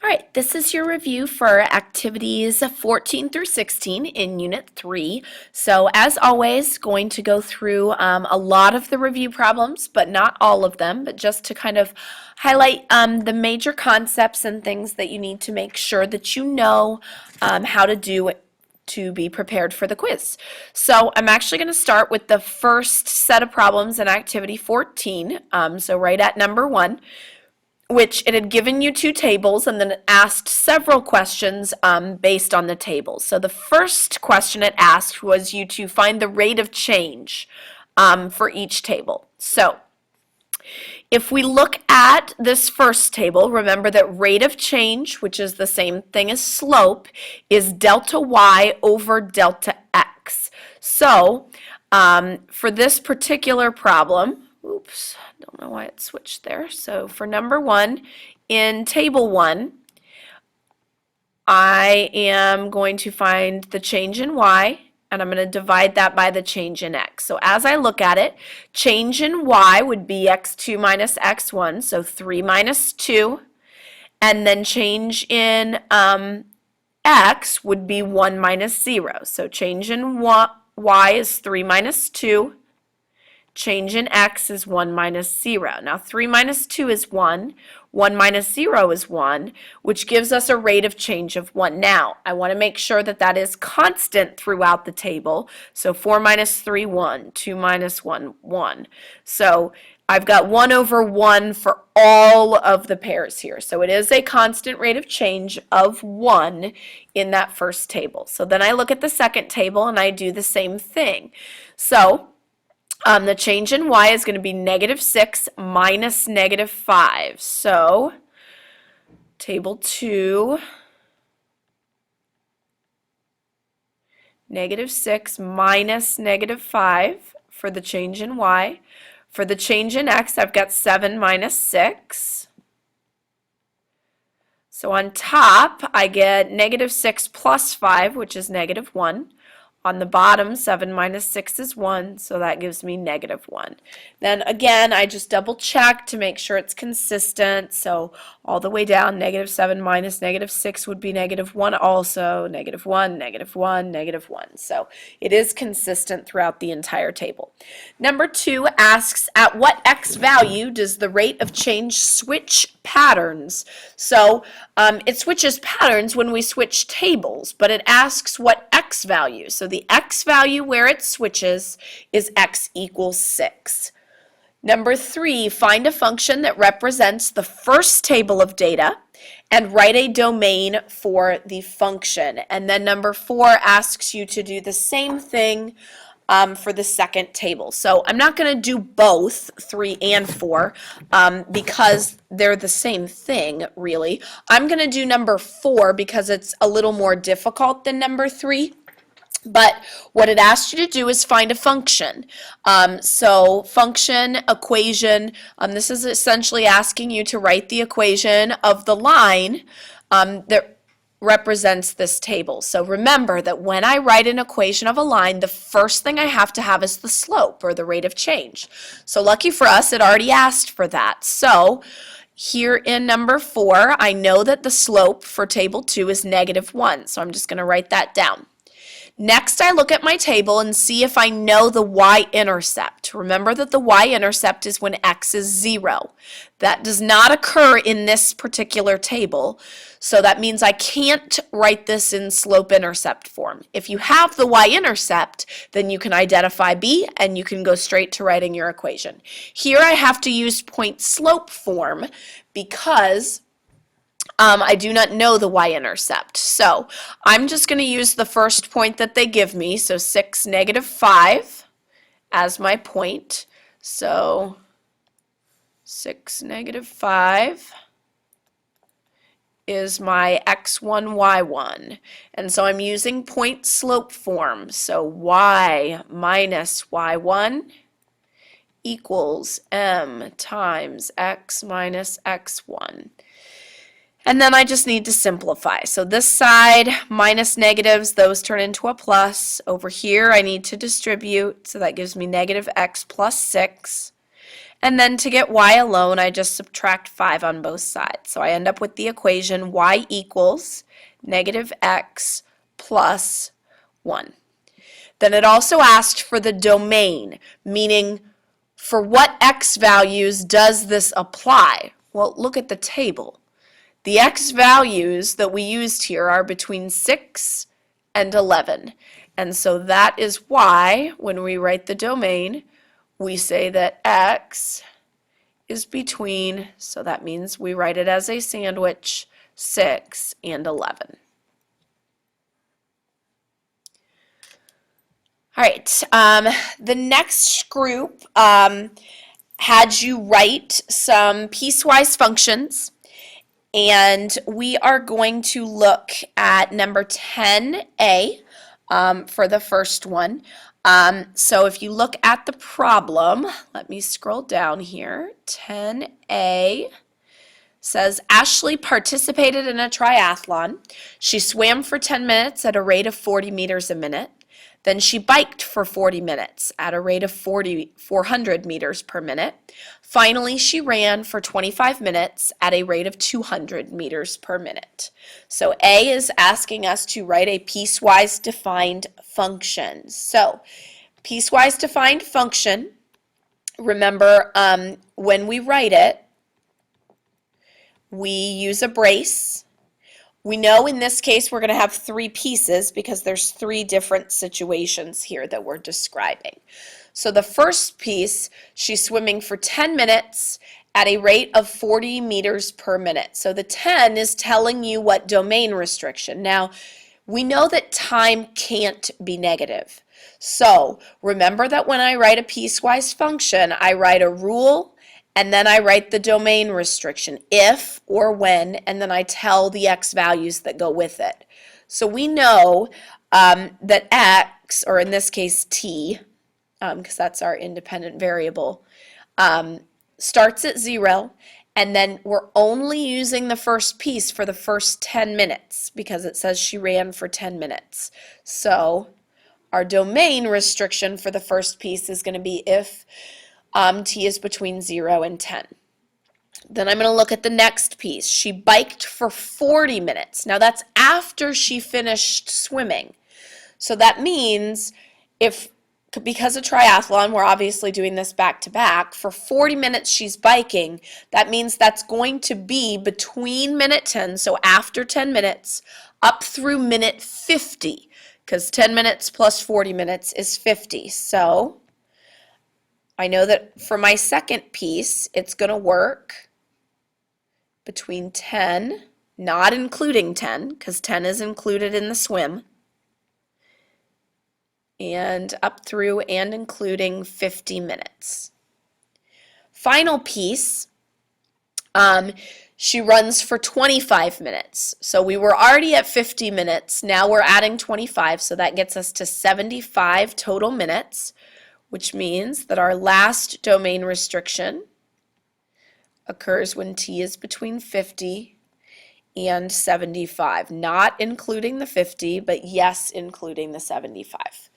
All right, this is your review for activities 14 through 16 in Unit 3. So as always, going to go through a lot of the review problems, but not all of them, but just to kind of highlight the major concepts and things that you need to make sure that you know how to do to be prepared for the quiz. So I'm actually going to start with the first set of problems in activity 14, so right at number 1, which it had given you two tables and then it asked several questions based on the tables. So the first question it asked was you to find the rate of change for each table. So if we look at this first table, remember that rate of change, which is the same thing as slope, is delta y over delta x. So for this particular problem, oops, don't know why it switched there. So for number 1, in table 1, I am going to find the change in y, and I'm going to divide that by the change in x. So as I look at it, change in y would be x2 minus x1, so 3 minus 2, and then change in x would be 1 minus 0. So change in y is 3 minus 2. Change in x is 1 minus 0. Now 3 minus 2 is 1, 1 minus 0 is 1, which gives us a rate of change of 1. Now, I want to make sure that that is constant throughout the table. So 4 minus 3, 1, 2 minus 1, 1. So I've got 1 over 1 for all of the pairs here. So it is a constant rate of change of 1 in that first table. So then I look at the second table and I do the same thing. So the change in y is going to be negative 6 minus negative 5. So table 2, negative 6 minus negative 5 for the change in y. For the change in x, I've got 7 minus 6. So on top, I get negative 6 plus 5, which is negative 1. On the bottom, 7 minus 6 is 1, so that gives me negative 1. Then again, I just double check to make sure it's consistent. So all the way down, negative 7 minus negative 6 would be negative 1 also, negative 1, negative 1, negative 1. So it is consistent throughout the entire table. Number 2 asks, at what x value does the rate of change switch patterns? So it switches patterns when we switch tables, but it asks what x value. So the x value where it switches is x equals 6. Number 3, find a function that represents the first table of data and write a domain for the function. And then number 4 asks you to do the same thing for the second table. So I'm not going to do both 3 and 4 because they're the same thing, really. I'm going to do number 4 because it's a little more difficult than number 3. But what it asks you to do is find a function. So function, equation, this is essentially asking you to write the equation of the line that represents this table. So remember that when I write an equation of a line, the first thing I have to have is the slope or the rate of change. So lucky for us, it already asked for that. So here in number 4, I know that the slope for table 2 is negative 1. So I'm just going to write that down. Next, I look at my table and see if I know the y-intercept. Remember that the y-intercept is when x is 0. That does not occur in this particular table, so that means I can't write this in slope-intercept form. If you have the y-intercept, then you can identify b and you can go straight to writing your equation. Here I have to use point-slope form because I do not know the y-intercept. So I'm just going to use the first point that they give me, so 6, negative 5 as my point. So 6, negative 5 is my x1, y1. And so I'm using point slope form. So y minus y1 equals m times x minus x1. And then I just need to simplify. So this side, minus negatives, those turn into a plus. Over here, I need to distribute, so that gives me negative x plus 6. And then to get y alone, I just subtract 5 on both sides. So I end up with the equation y equals negative x plus 1. Then it also asked for the domain, meaning for what x values does this apply? Well, look at the table. The x values that we used here are between 6 and 11. And so that is why, when we write the domain, we say that x is between, so that means we write it as a sandwich, 6 and 11. All right, the next group had you write some piecewise functions, and we are going to look at number 10A for the first one. So if you look at the problem, let me scroll down here. 10A says, Ashley participated in a triathlon. She swam for 10 minutes at a rate of 40 meters a minute. Then she biked for 40 minutes at a rate of 400 meters per minute. Finally, she ran for 25 minutes at a rate of 200 meters per minute. So A is asking us to write a piecewise defined function. So piecewise defined function, remember when we write it, we use a brace. We know in this case we're going to have 3 pieces because there's 3 different situations here that we're describing. So the first piece, she's swimming for 10 minutes at a rate of 40 meters per minute. So the 10 is telling you what domain restriction. Now, we know that time can't be negative. So remember that when I write a piecewise function, I write a rule, and then I write the domain restriction, if or when, and then I tell the x values that go with it. So we know that x, or in this case t, because that's our independent variable, starts at 0, and then we're only using the first piece for the first 10 minutes because it says she ran for 10 minutes. So our domain restriction for the first piece is going to be if t is between 0 and 10. Then I'm going to look at the next piece. She biked for 40 minutes. Now that's after she finished swimming. So that means because of triathlon, we're obviously doing this back to back, for 40 minutes she's biking, that means that's going to be between minute 10, so after 10 minutes, up through minute 50, because 10 minutes plus 40 minutes is 50. So I know that for my second piece, it's going to work between 10, not including 10, because 10 is included in the swim, and up through and including 50 minutes. Final piece, she runs for 25 minutes. So we were already at 50 minutes. Now we're adding 25, so that gets us to 75 total minutes, which means that our last domain restriction occurs when t is between 50 and 75, not including the 50, but yes, including the 75.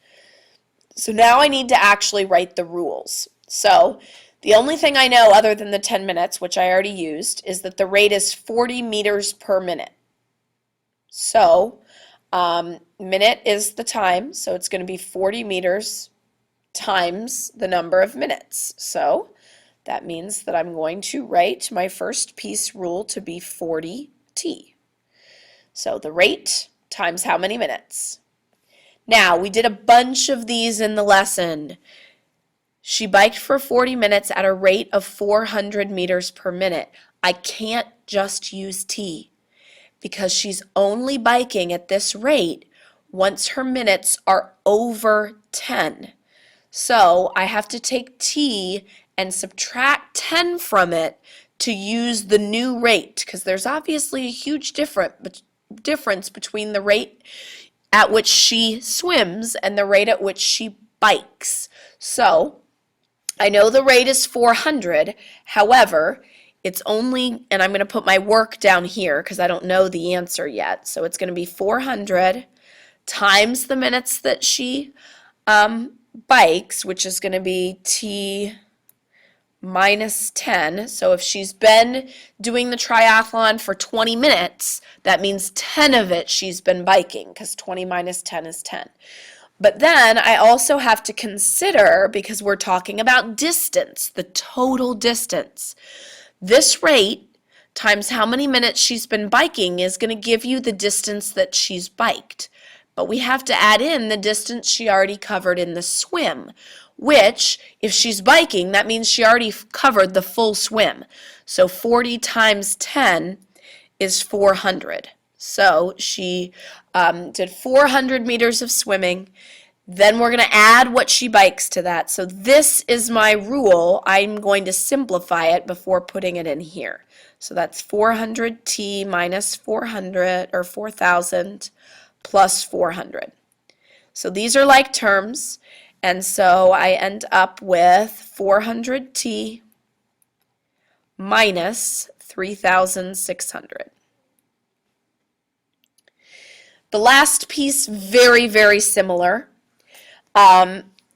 So now I need to actually write the rules. So the only thing I know other than the 10 minutes, which I already used, is that the rate is 40 meters per minute. So minute is the time, so it's going to be 40 meters times the number of minutes. So that means that I'm going to write my first piece rule to be 40t. So the rate times how many minutes. Now, we did a bunch of these in the lesson. She biked for 40 minutes at a rate of 400 meters per minute. I can't just use t because she's only biking at this rate once her minutes are over 10. So I have to take t and subtract 10 from it to use the new rate, because there's obviously a huge difference between the rate at which she swims and the rate at which she bikes. So I know the rate is 400, however, it's only, and I'm going to put my work down here because I don't know the answer yet, so it's going to be 400 times the minutes that she bikes, which is going to be t minus 10. So if she's been doing the triathlon for 20 minutes, that means 10 of it she's been biking, because 20 minus 10 is 10. But then I also have to consider, because we're talking about distance, the total distance. This rate times how many minutes she's been biking is going to give you the distance that she's biked. But we have to add in the distance she already covered in the swim, which, if she's biking, that means she already covered the full swim. So 40 times 10 is 400. So she did 400 meters of swimming. Then we're going to add what she bikes to that. So this is my rule. I'm going to simplify it before putting it in here. So that's 400t minus 400, or 4,000, plus 400. So these are like terms, and so I end up with 400t minus 3,600. The last piece, very, very similar,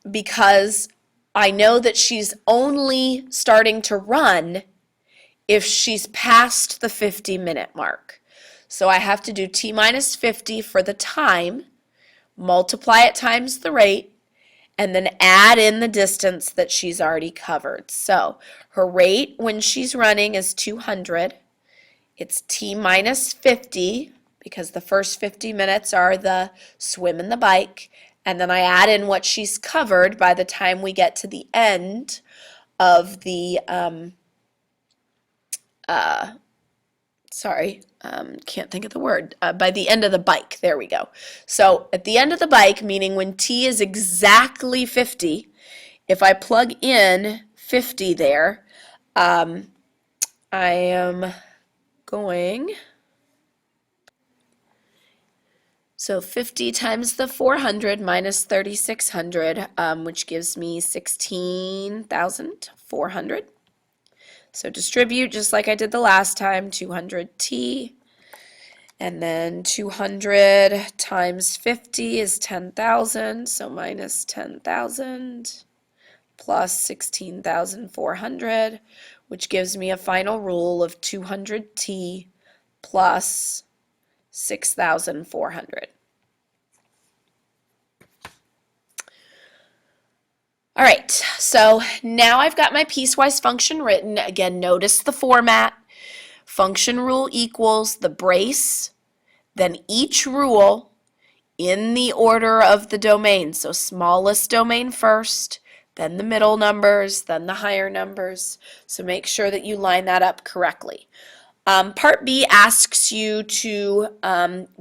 because I know that she's only starting to run if she's past the 50-minute mark. So I have to do t minus 50 for the time, multiply it times the rate, and then add in the distance that she's already covered. So her rate when she's running is 200. It's t minus 50, because the first 50 minutes are the swim and the bike, and then I add in what she's covered by the time we get to the end of the, can't think of the word, by the end of the bike, there we go. So at the end of the bike, meaning when t is exactly 50, if I plug in 50 there, I am going, so 50 times the 400 minus 3,600, which gives me 16,400. So distribute just like I did the last time, 200t, and then 200 times 50 is 10,000, so minus 10,000 plus 16,400, which gives me a final rule of 200t plus 6,400. All right, so now I've got my piecewise function written. Again, notice the format. Function rule equals the brace, then each rule in the order of the domain. So smallest domain first, then the middle numbers, then the higher numbers. So make sure that you line that up correctly. Part B asks you to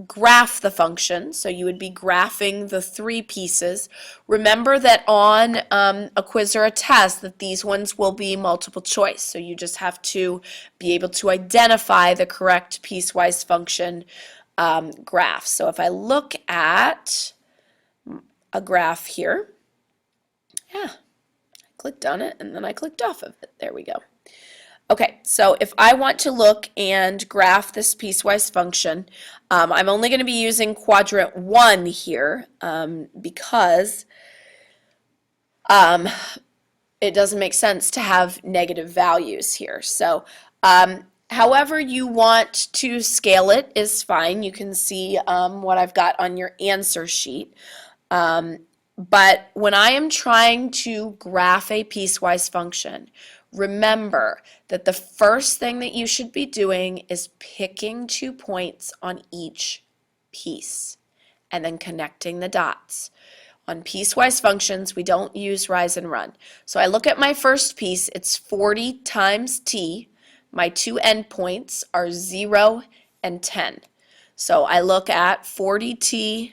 graph the function, so you would be graphing the three pieces. Remember that on a quiz or a test that these ones will be multiple choice, so you just have to be able to identify the correct piecewise function graph. So if I look at a graph here, I clicked on it and then I clicked off of it. There we go. Okay, so if I want to look and graph this piecewise function, I'm only going to be using quadrant 1 here because it doesn't make sense to have negative values here. So however you want to scale it is fine. You can see what I've got on your answer sheet. But when I am trying to graph a piecewise function, remember that the first thing that you should be doing is picking 2 points on each piece and then connecting the dots. On piecewise functions, we don't use rise and run. So I look at my first piece, it's 40 times t. My two endpoints are 0 and 10. So I look at 40t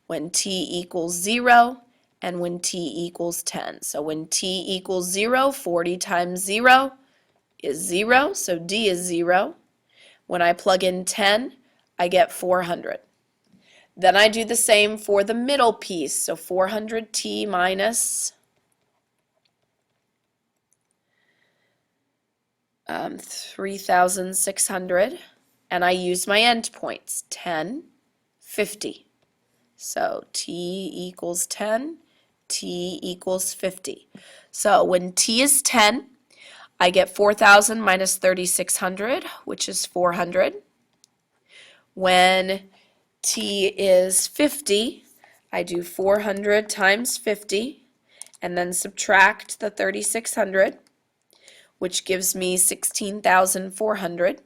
when t equals 0 and when t equals 10. So when t equals 0, 40 times 0 is 0, so d is 0. When I plug in 10, I get 400. Then I do the same for the middle piece, so 400t minus 3,600, and I use my endpoints, 10, 50. So t equals 10, t equals 50. So when t is 10, I get 4,000 minus 3,600, which is 400. When t is 50, I do 400 times 50, and then subtract the 3,600, which gives me 16,400.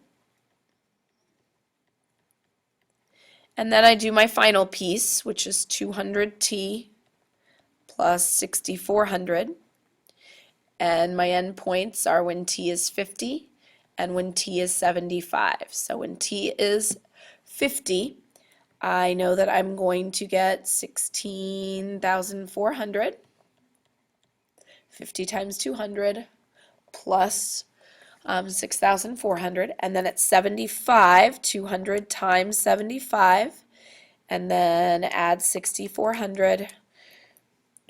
And then I do my final piece, which is 200t plus 6,400. And my endpoints are when t is 50 and when t is 75. So when t is 50, I know that I'm going to get 16,400. 50 times 200 plus 6,400, and then at 75, 200 times 75, and then add 6,400,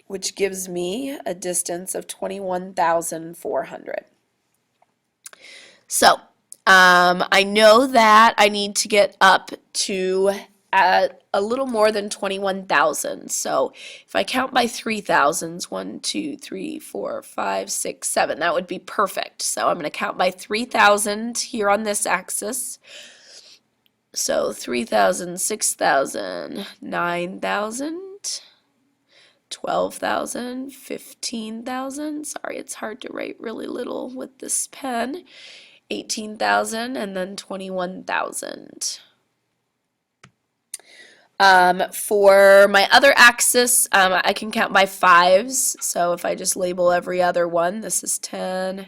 which gives me a distance of 21,400. So I know that I need to get up to a little more than 21,000. So if I count by 3,000s, 1, 2, 3, 4, 5, 6, 7, that would be perfect. So I'm going to count by 3,000 here on this axis. So 3,000, 6,000, 9,000, 12,000, 15,000. Sorry, it's hard to write really little with this pen. 18,000, and then 21,000. For my other axis, I can count by 5s. So if I just label every other one, this is 10,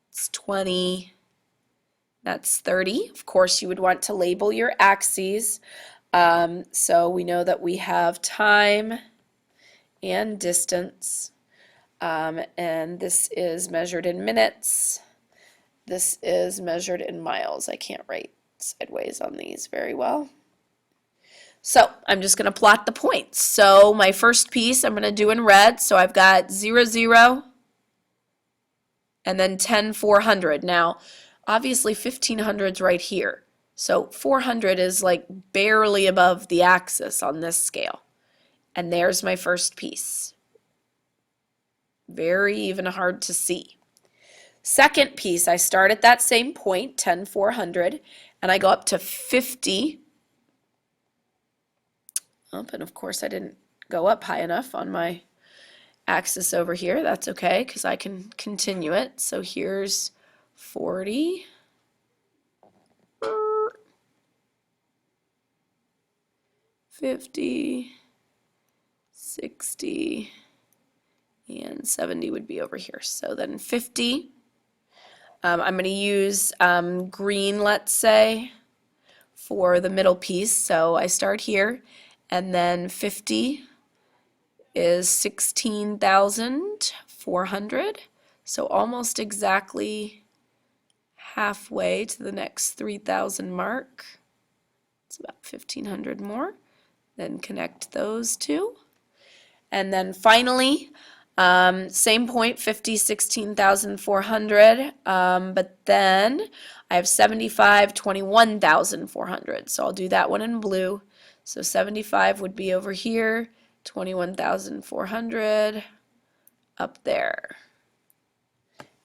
it's 20, that's 30. Of course, you would want to label your axes. So we know that we have time and distance, and this is measured in minutes. This is measured in miles. I can't write sideways on these very well. So I'm just going to plot the points. So my first piece I'm going to do in red. So I've got 0, 0, and then 10, 400. Now, obviously 1,500 is right here. So 400 is like barely above the axis on this scale. And there's my first piece. Very even hard to see. Second piece, I start at that same point, 10, 400, and I go up to 50. And of course I didn't go up high enough on my axis over here. That's okay, because I can continue it. So here's 40. 50, 60, and 70 would be over here. So then 50. I'm going to use green, let's say, for the middle piece. So I start here, and then 50 is 16,400. So almost exactly halfway to the next 3,000 mark. It's about 1,500 more. Then connect those two. And then finally, same point, 50, 16,400, but then I have 75, 21,400. So I'll do that one in blue. So 75 would be over here, 21,400 up there.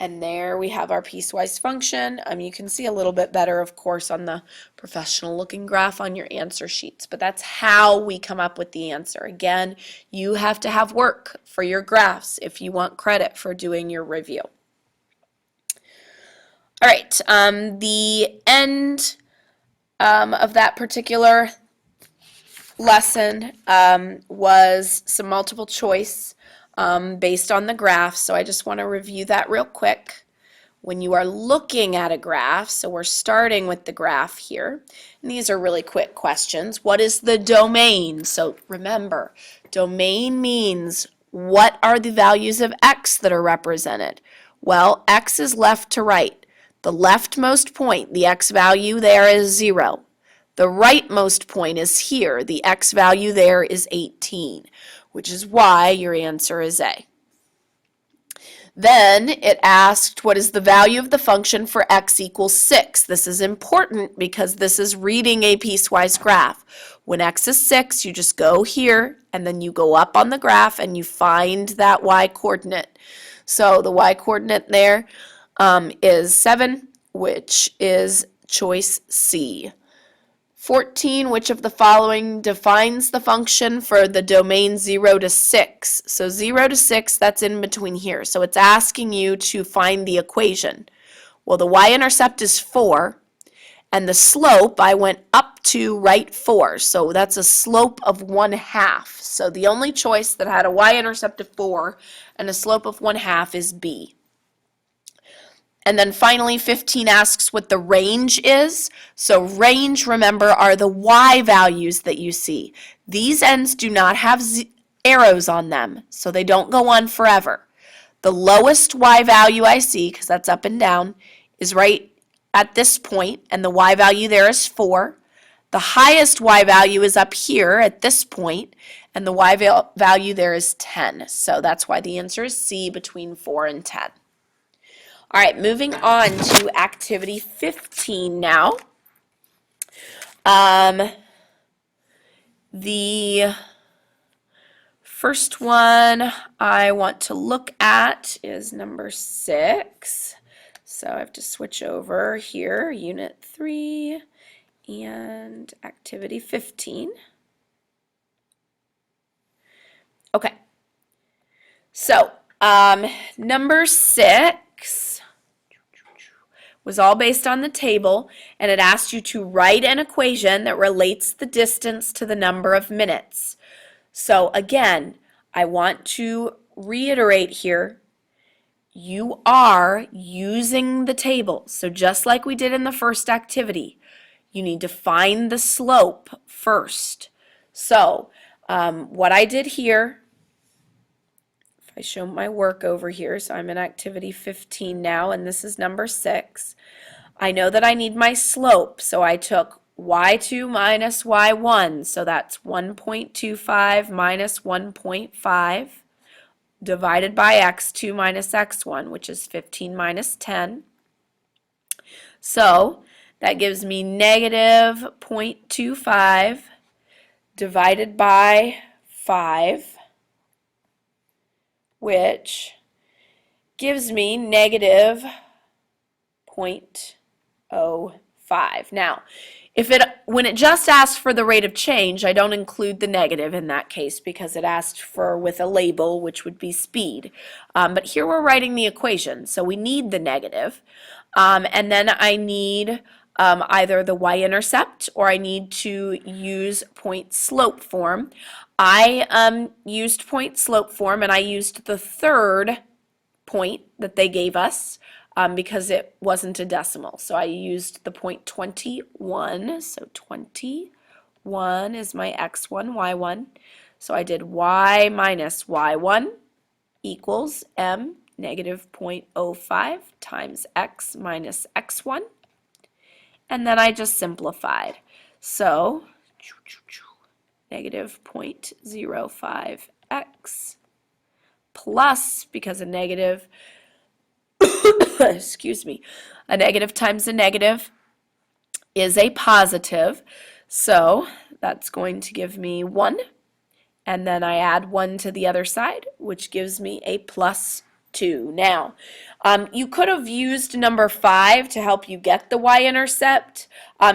And there we have our piecewise function. You can see a little bit better, of course, on the professional looking graph on your answer sheets, but that's how we come up with the answer. Again, you have to have work for your graphs if you want credit for doing your review. All right, the end of that particular lesson was some multiple choice based on the graph, so I just want to review that real quick. When you are looking at a graph, so we're starting with the graph here, and these are really quick questions. What is the domain? So remember, domain means what are the values of x that are represented? Well, x is left to right. The leftmost point, the x value there is 0. The rightmost point is here. The x value there is 18, which is why your answer is A. Then it asked, what is the value of the function for x equals 6? This is important because this is reading a piecewise graph. When x is 6, you just go here, and then you go up on the graph, and you find that y coordinate. So the y coordinate there is 7, which is choice C. 14, which of the following defines the function for the domain 0 to 6? So 0 to 6, that's in between here. So it's asking you to find the equation. Well, the y-intercept is 4, and the slope, I went up to right 4. So that's a slope of 1/2. So the only choice that had a y-intercept of 4 and a slope of 1/2 is B. And then finally, 15 asks what the range is. So range, remember, are the y values that you see. These ends do not have arrows on them, so they don't go on forever. The lowest y value I see, because that's up and down, is right at this point, and the y value there is 4. The highest y value is up here at this point, and the y value there is 10. So that's why the answer is C, between 4 and 10. All right, moving on to activity 15 now. The first one I want to look at is number 6. So I have to switch over here, unit 3 and activity 15. Okay, so number 6 was all based on the table, and it asked you to write an equation that relates the distance to the number of minutes. So again, I want to reiterate here, you are using the table. So just like we did in the first activity, you need to find the slope first. So what I did here, if I show my work over here, so I'm in activity 15 now, and this is number 6. I know that I need my slope, so I took y2 minus y1, so that's 1.25 minus 1.5 divided by x2 minus x1, which is 15 minus 10. So that gives me negative 0.25 divided by 5, which gives me negative 0.05. Now, when it just asks for the rate of change, I don't include the negative in that case because it asked for with a label, which would be speed. But here we're writing the equation, so we need the negative. And then I need either the y-intercept or I need to use point slope form. I used point slope form, and I used the third point that they gave us because it wasn't a decimal. So I used the point 21. So 21 is my x1, y1. So I did y minus y1 equals m, negative 0.05 times x minus x1. And then I just simplified. So negative 0.05x plus, because a negative, excuse me, a negative times a negative is a positive. So that's going to give me 1. And then I add 1 to the other side, which gives me a plus 2. Now, you could have used number 5 to help you get the y-intercept.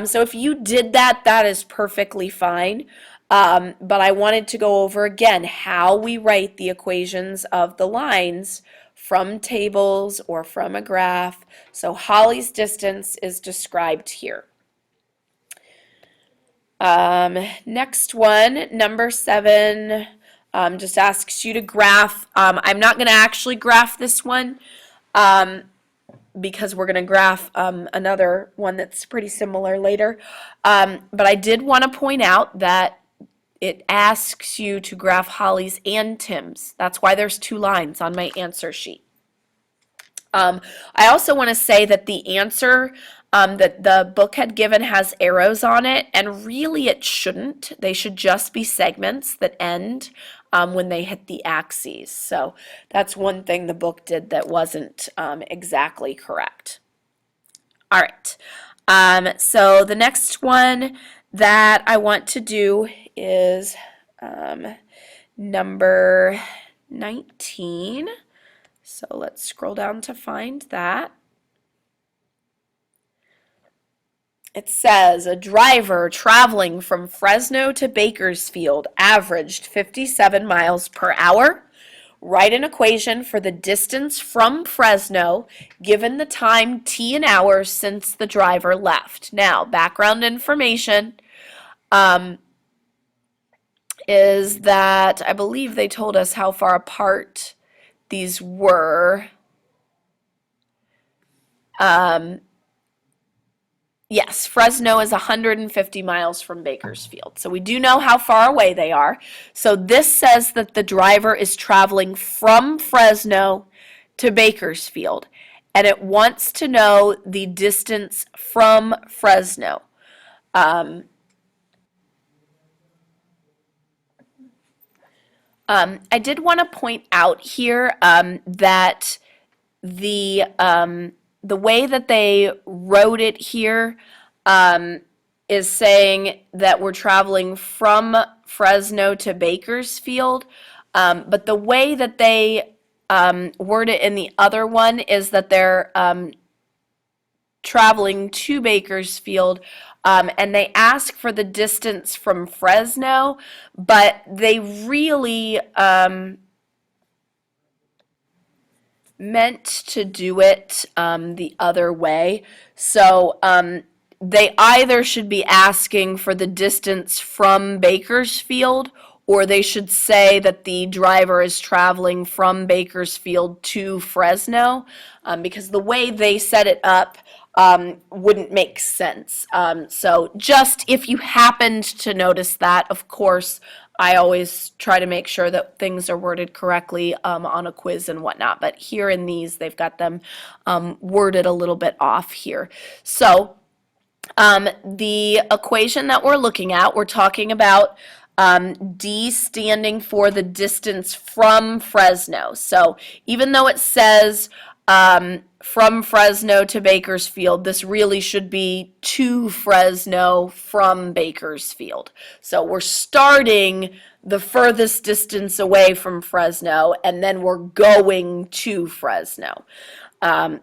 So if you did that, that is perfectly fine. But I wanted to go over again how we write the equations of the lines from tables or from a graph. So Holly's distance is described here. Next one, number 7, just asks you to graph. I'm not going to actually graph this one because we're going to graph another one that's pretty similar later. But I did want to point out that it asks you to graph Holly's and Tim's. That's why there's 2 lines on my answer sheet. I also want to say that the answer that the book had given has arrows on it, and really it shouldn't. They should just be segments that end when they hit the axes. So that's one thing the book did that wasn't exactly correct. All right. So the next one that I want to do is number 19. So let's scroll down to find that. it says a driver traveling from Fresno to Bakersfield averaged 57 miles per hour. Write an equation for the distance from Fresno given the time t in hours since the driver left. Now, background information is that I believe they told us how far apart these were. Yes, Fresno is 150 miles from Bakersfield. So we do know how far away they are. So this says that the driver is traveling from Fresno to Bakersfield, and it wants to know the distance from Fresno. I did want to point out here that the way that they wrote it here is saying that we're traveling from Fresno to Bakersfield, but the way that they word it in the other one is that they're traveling to Bakersfield, and they ask for the distance from Fresno, but they really meant to do it the other way. So they either should be asking for the distance from Bakersfield, or they should say that the driver is traveling from Bakersfield to Fresno, because the way they set it up wouldn't make sense. So just if you happened to notice that, of course, I always try to make sure that things are worded correctly on a quiz and whatnot. But here in these, they've got them worded a little bit off here. So the equation that we're looking at, we're talking about D standing for the distance from Fresno. So even though it says from Fresno to Bakersfield, this really should be to Fresno from Bakersfield. So we're starting the furthest distance away from Fresno, and then we're going to Fresno.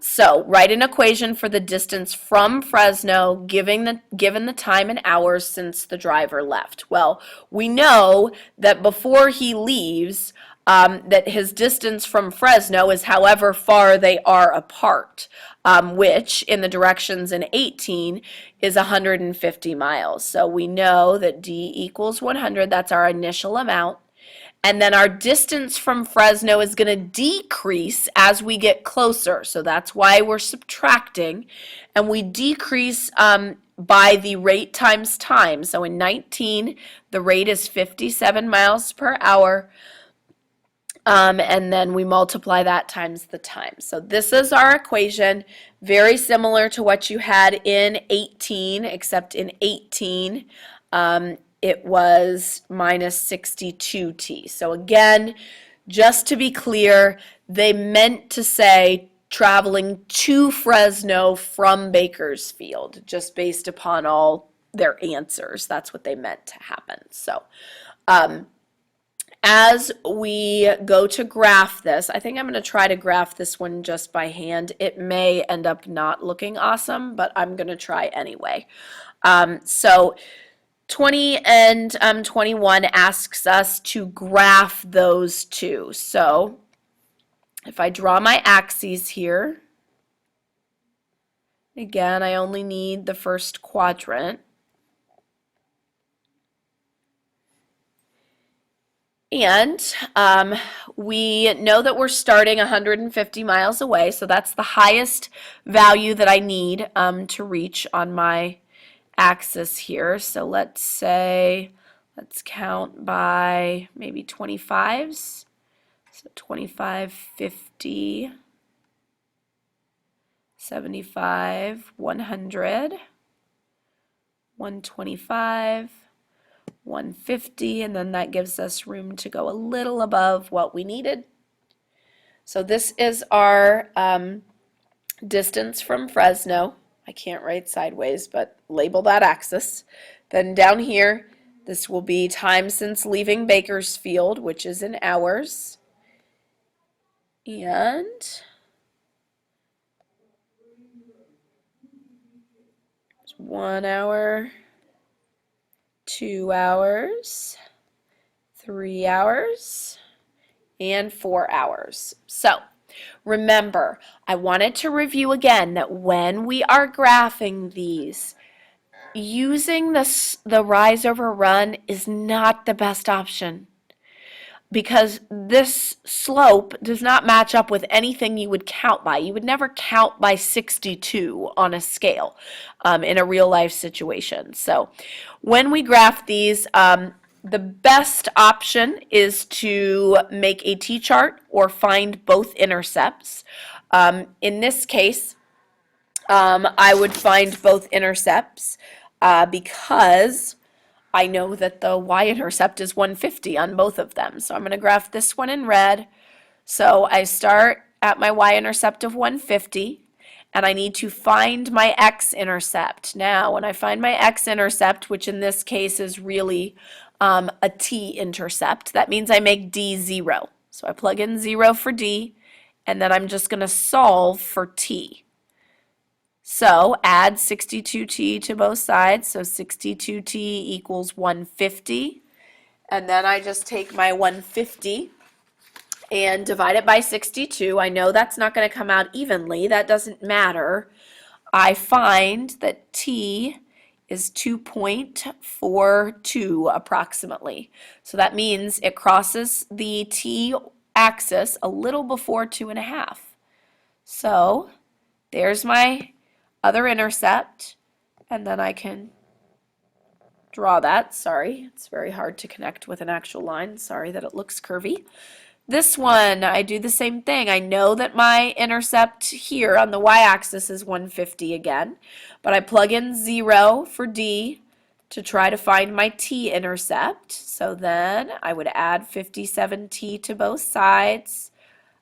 So write an equation for the distance from Fresno given the time and hours since the driver left. Well, we know that before he leaves, that his distance from Fresno is however far they are apart, which in the directions in 18 is 150 miles. So we know that D equals 100. That's our initial amount. And then our distance from Fresno is going to decrease as we get closer. So that's why we're subtracting. And we decrease by the rate times time. So in 19, the rate is 57 miles per hour. And then we multiply that times the time. So this is our equation, very similar to what you had in 18, except in 18, it was minus 62t. So again, just to be clear, they meant to say traveling to Fresno from Bakersfield, just based upon all their answers. That's what they meant to happen. So as we go to graph this, I think I'm going to try to graph this one just by hand. It may end up not looking awesome, but I'm going to try anyway. So 20 and 21 asks us to graph those two. So if I draw my axes here, again, I only need the first quadrant. And we know that we're starting 150 miles away, so that's the highest value that I need to reach on my axis here. So let's say, let's count by maybe 25s. So 25, 50, 75, 100, 125, 150, and then that gives us room to go a little above what we needed. So this is our distance from Fresno. I can't write sideways, but label that axis. Then down here, this will be time since leaving Bakersfield, which is in hours. And 1 hour, 2 hours, 3 hours, and 4 hours. So remember, I wanted to review again that when we are graphing these, using the rise over run is not the best option, because this slope does not match up with anything you would count by. You would never count by 62 on a scale in a real life situation. So when we graph these, the best option is to make a t-chart or find both intercepts. In this case, I would find both intercepts because I know that the y-intercept is 150 on both of them. So I'm going to graph this one in red. So I start at my y-intercept of 150, and I need to find my x-intercept. Now, when I find my x-intercept, which in this case is really a t-intercept, that means I make d 0. So I plug in 0 for d, and then I'm just going to solve for t. So add 62t to both sides, so 62t equals 150, and then I just take my 150 and divide it by 62. I know that's not going to come out evenly, that doesn't matter. I find that t is 2.42 approximately. So that means it crosses the t axis a little before 2.5. So there's my other intercept, and then I can draw that. Sorry, it's very hard to connect with an actual line. Sorry that it looks curvy. This one, I do the same thing. I know that my intercept here on the y-axis is 150 again, but I plug in 0 for d to try to find my t-intercept. So then I would add 57t to both sides.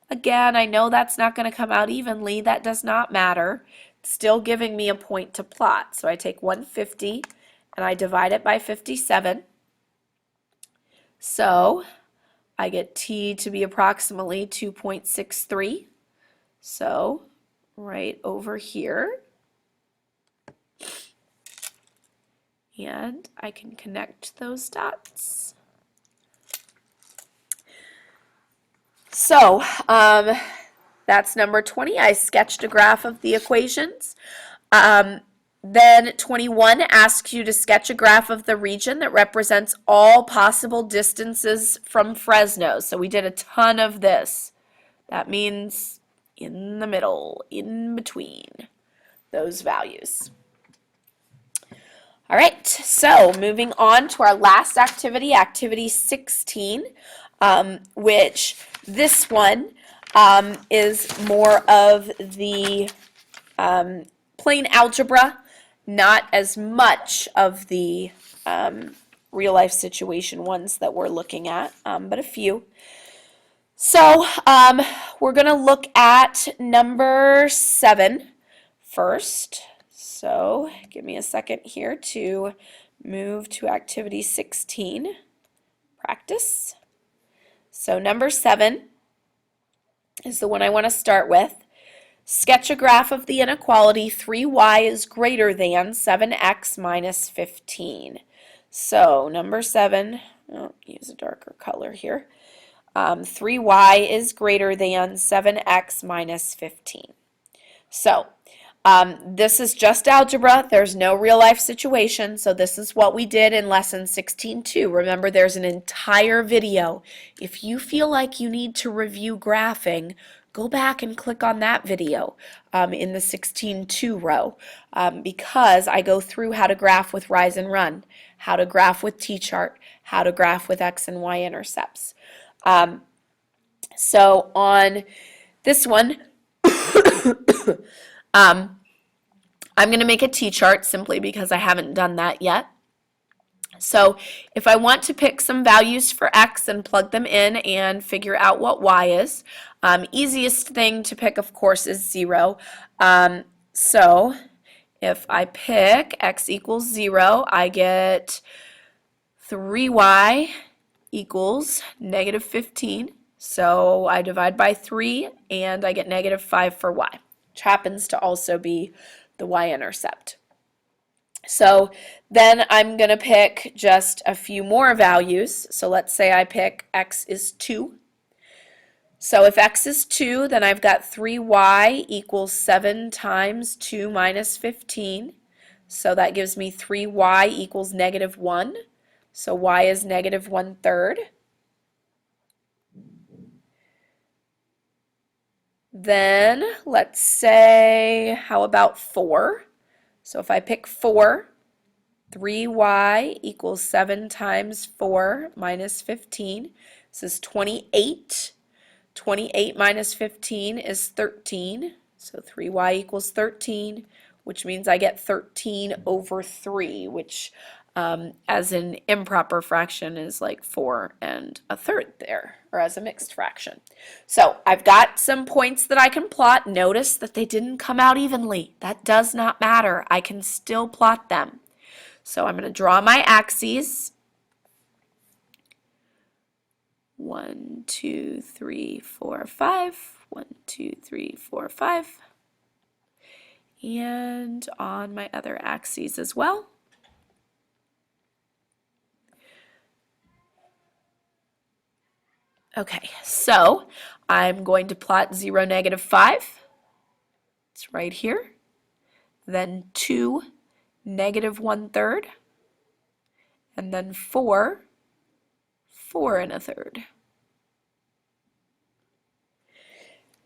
Again, I know that's not going to come out evenly. That does not matter. It's still giving me a point to plot. So I take 150 and I divide it by 57. So I get t to be approximately 2.63. So right over here. And I can connect those dots. So that's number 20. I sketched a graph of the equations. Then 21 asks you to sketch a graph of the region that represents all possible distances from Fresno. So we did a ton of this. That means in the middle, in between those values. All right, so moving on to our last activity, activity 16, which this one is more of the plain algebra, not as much of the real life situation ones that we're looking at, but a few. So we're going to look at number 7 first. So give me a second here to move to activity 16, practice. So number 7 is the one I want to start with. Sketch a graph of the inequality 3y is greater than 7x minus 15. So number 7, I'll use a darker color here. 3y is greater than 7x minus 15. So this is just algebra. There's no real life situation. So this is what we did in lesson 16.2. Remember, there's an entire video. If you feel like you need to review graphing, go back and click on that video in the 16.2 row because I go through how to graph with rise and run, how to graph with t-chart, how to graph with x and y intercepts. So on this one, I'm going to make a t-chart simply because I haven't done that yet. So if I want to pick some values for x and plug them in and figure out what y is, easiest thing to pick, of course, is 0. So if I pick x equals 0, I get 3y equals negative 15. So I divide by 3 and I get negative 5 for y, which happens to also be the y-intercept. So then I'm going to pick just a few more values. So let's say I pick x is 2. So if x is 2, then I've got 3y equals 7 times 2 minus 15. So that gives me 3y equals negative 1. So y is negative 1/3. Then let's say, how about 4? So if I pick 4, 3y equals 7 times 4 minus 15. This is 28. 28 minus 15 is 13. So 3y equals 13, which means I get 13 over 3, which as an improper fraction is like 4 1/3 there, or as a mixed fraction. So I've got some points that I can plot. Notice that they didn't come out evenly. That does not matter. I can still plot them. So I'm going to draw my axes. 1, 2, 3, 4, 5. 1, 2, 3, 4, 5. And on my other axes as well. Okay, so I'm going to plot 0, negative 5. It's right here. Then 2, negative 1/3. And then 4, 4 1/3.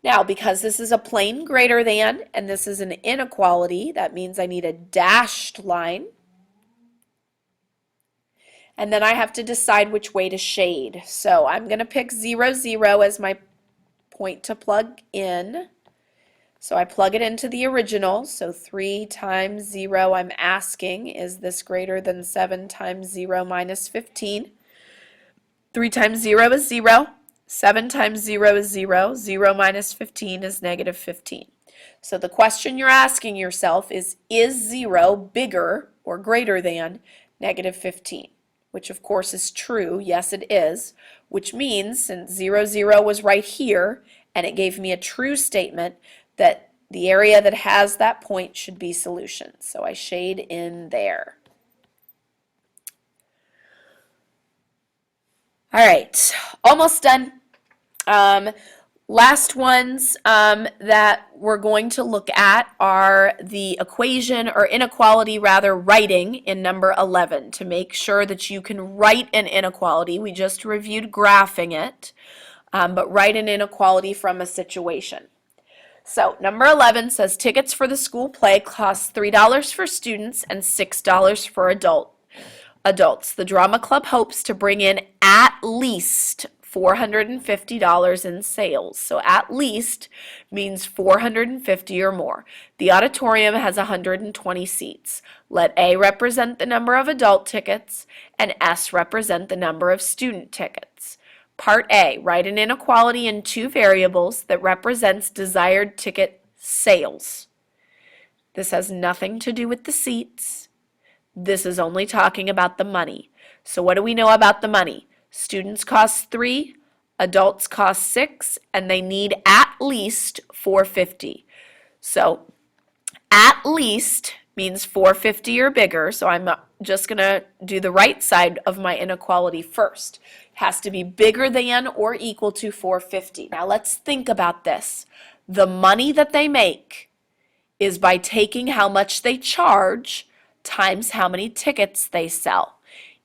Now, because this is a plain greater than and this is an inequality, that means I need a dashed line. And then I have to decide which way to shade. So I'm going to pick 0, 0 as my point to plug in. So I plug it into the original. So 3 times 0, I'm asking, is this greater than 7 times 0 minus 15? 3 times 0 is 0. 7 times 0 is 0. 0 minus 15 is negative 15. So the question you're asking yourself is 0 bigger or greater than negative 15? Which of course is true. Yes, it is. Which means since 0, 0 was right here, and it gave me a true statement, that the area that has that point should be solution. So I shade in there. All right, almost done. Last ones that we're going to look at are the equation, or inequality rather, writing in number 11 to make sure that you can write an inequality. We just reviewed graphing it, but write an inequality from a situation. So number 11 says tickets for the school play cost $3 for students and $6 for adults. The drama club hopes to bring in at least $450 in sales. So at least means 450 or more. The auditorium has 120 seats. Let A represent the number of adult tickets and S represent the number of student tickets. Part A, write an inequality in two variables that represents desired ticket sales. This has nothing to do with the seats. This is only talking about the money. So what do we know about the money? Students cost 3, adults cost 6, and they need at least 450. So at least means 450 or bigger, so I'm just going to do the right side of my inequality first. It has to be bigger than or equal to 450. Now let's think about this. The money that they make is by taking how much they charge times how many tickets they sell.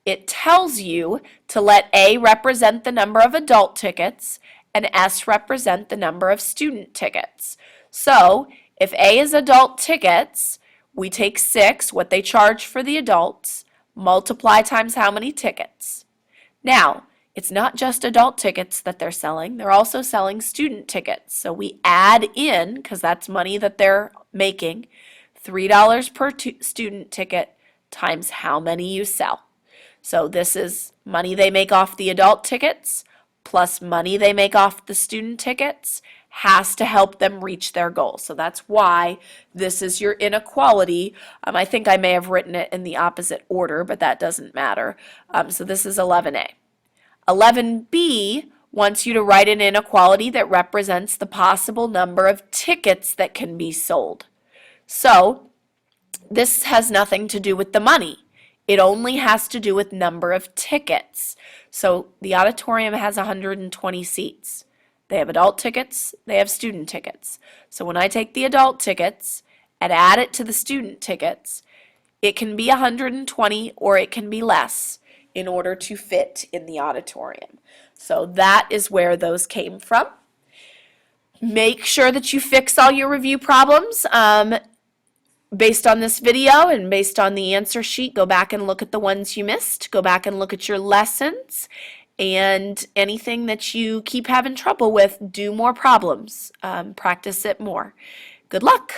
It tells you to let A represent the number of adult tickets and S represent the number of student tickets. So if A is adult tickets, we take 6, what they charge for the adults, multiply times how many tickets. Now, it's not just adult tickets that they're selling. They're also selling student tickets. So we add in, because that's money that they're making, $3 per student ticket times how many you sell. So this is money they make off the adult tickets plus money they make off the student tickets has to help them reach their goal. So that's why this is your inequality. I think I may have written it in the opposite order, but that doesn't matter. So this is 11A. 11B wants you to write an inequality that represents the possible number of tickets that can be sold. So this has nothing to do with the money. It only has to do with number of tickets. So the auditorium has 120 seats. They have adult tickets, they have student tickets. So when I take the adult tickets and add it to the student tickets, it can be 120 or it can be less in order to fit in the auditorium. So that is where those came from. Make sure that you fix all your review problems. Based on this video and based on the answer sheet, go back and look at the ones you missed. Go back and look at your lessons. And anything that you keep having trouble with, do more problems. Practice it more. Good luck.